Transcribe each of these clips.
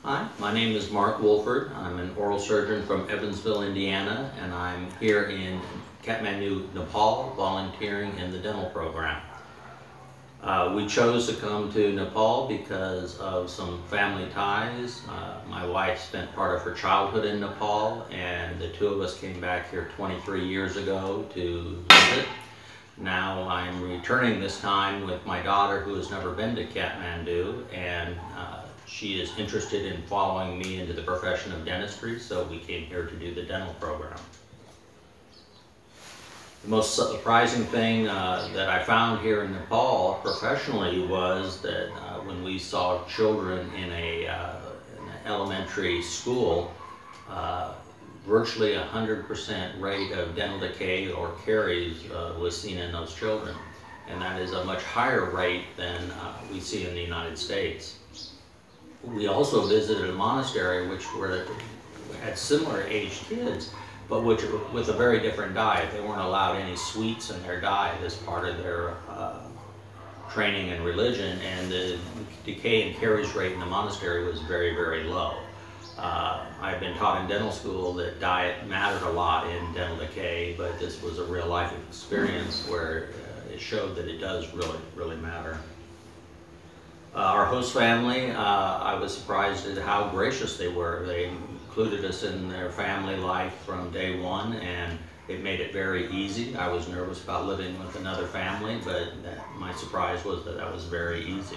Hi, my name is Mark Wohlford. I'm an oral surgeon from Evansville, Indiana, and I'm here in Kathmandu, Nepal, volunteering in the dental program. We chose to come to Nepal because of some family ties. My wife spent part of her childhood in Nepal, and the two of us came back here 23 years ago to visit. Now I'm returning this time with my daughter, who has never been to Kathmandu, and she is interested in following me into the profession of dentistry, so we came here to do the dental program. The most surprising thing that I found here in Nepal professionally was that when we saw children in an elementary school, virtually 100% rate of dental decay or caries was seen in those children. And that is a much higher rate than we see in the United States. We also visited a monastery which had similar aged kids, but with a very different diet. They weren't allowed any sweets in their diet as part of their training and religion, and the decay and caries rate in the monastery was very, very low. I've been taught in dental school that diet mattered a lot in dental decay, but this was a real life experience where it showed that it does really, really matter. Our host family, I was surprised at how gracious they were. They included us in their family life from day one, and it made it very easy. I was nervous about living with another family, but my surprise was that was very easy.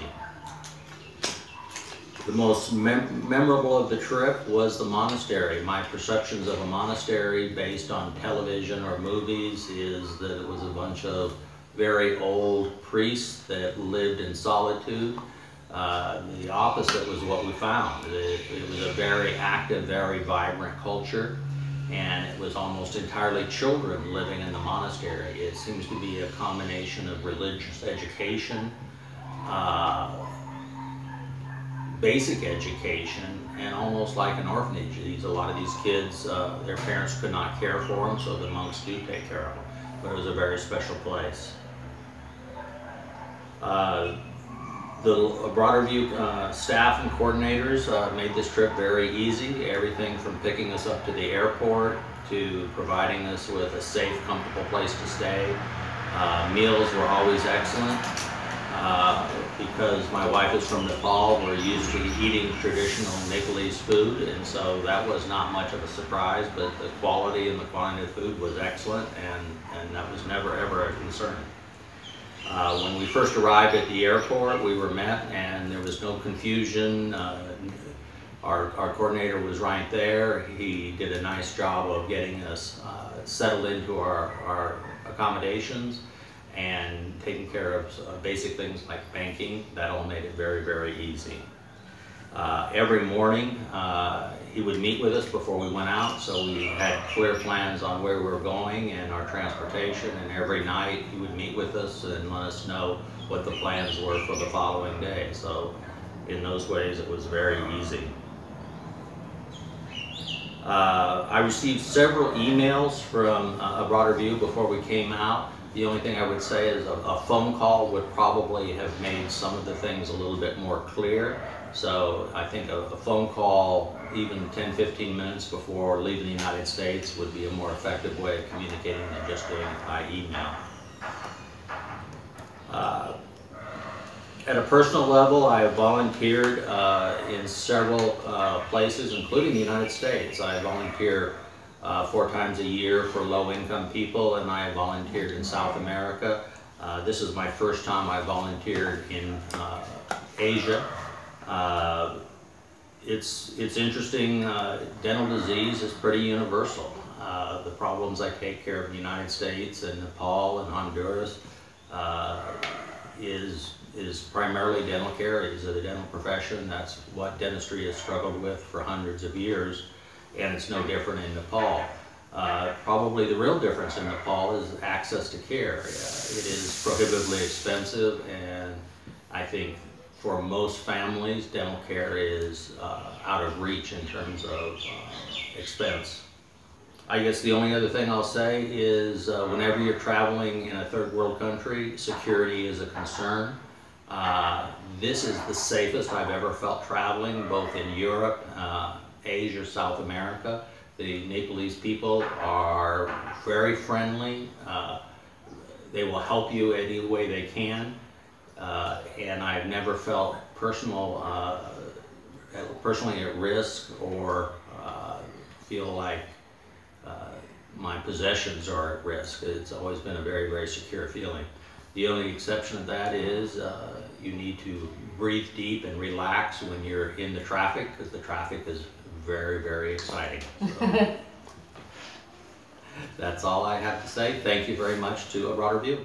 The most memorable of the trip was the monastery. My perceptions of a monastery based on television or movies is that it was a bunch of very old priests that lived in solitude. The opposite was what we found. It was a very active, very vibrant culture, and it was almost entirely children living in the monastery. It seems to be a combination of religious education, basic education, and almost like an orphanage. A lot of these kids, their parents could not care for them, so the monks do take care of them. But it was a very special place. The Broaderview staff and coordinators made this trip very easy. Everything from picking us up to the airport to providing us with a safe, comfortable place to stay. Meals were always excellent. Because my wife is from Nepal, we're used to eating traditional Nepalese food, and so that was not much of a surprise, but the quality and the quantity of food was excellent, and that was never ever a concern. When we first arrived at the airport, we were met and there was no confusion. Our coordinator was right there. He did a nice job of getting us settled into our accommodations and taking care of basic things like banking. That all made it very, very easy. Every morning he would meet with us before we went out, so we had clear plans on where we were going and our transportation, and every night he would meet with us and let us know what the plans were for the following day. So in those ways it was very easy. I received several emails from A Broader View before we came out. The only thing I would say is a phone call would probably have made some of the things a little bit more clear. So I think a phone call, even 10-15 minutes before leaving the United States, would be a more effective way of communicating than just doing it by email. At a personal level, I have volunteered in several places, including the United States. I volunteer 4 times a year for low-income people, and I have volunteered in South America. This is my first time I volunteered in Asia. It's interesting. Dental disease is pretty universal. The problems I take care of in the United States and Nepal and Honduras is primarily dental caries of the dental profession. That's what dentistry has struggled with for hundreds of years, and it's no different in Nepal. Probably the real difference in Nepal is access to care. It is prohibitively expensive, and I think for most families, dental care is out of reach in terms of expense. I guess the only other thing I'll say is whenever you're traveling in a third world country, security is a concern. This is the safest I've ever felt traveling, both in Europe, Asia, South America. The Nepalese people are very friendly. They will help you any way they can. And I've never felt personally at risk or feel like my possessions are at risk. It's always been a very, very secure feeling. The only exception to that is you need to breathe deep and relax when you're in the traffic, because the traffic is very, very exciting. So, that's all I have to say. Thank you very much to A Broader View.